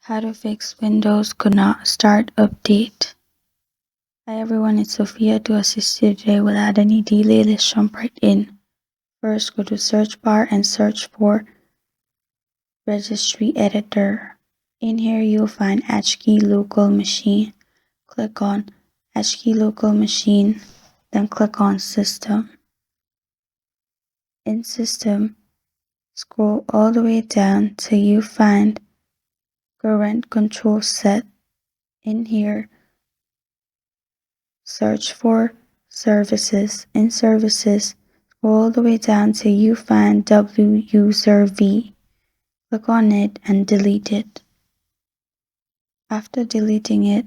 How to fix Windows could not start update. Hi everyone, it's Sophia to assist you today without any delay. Let's jump right in. First, go to search bar and search for registry editor. In here, you'll find HKey local machine. Click on HKey local machine, then click on system. In system, scroll all the way down till you find current control set. In here, search for services. In services, scroll all the way down till you find WUSERV. Click on it and delete it. After deleting it,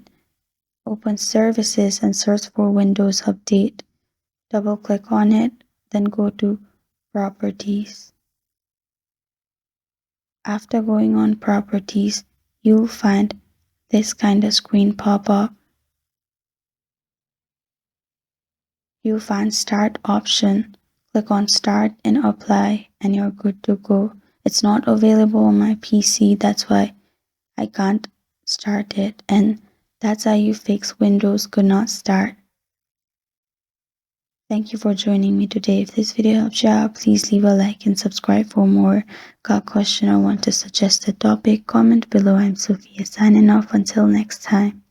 open services and search for Windows Update. Double click on it, then go to properties. After going on properties, you'll find this kind of screen pop up. You'll find start option. Click on start and apply and you're good to go. It's not available on my PC, that's why I can't start it, and that's how you fix Windows could not start. Thank you for joining me today. If this video helped you out, please leave a like and subscribe for more. Got a question or want to suggest a topic? Comment below. I'm Sophia signing off until next time.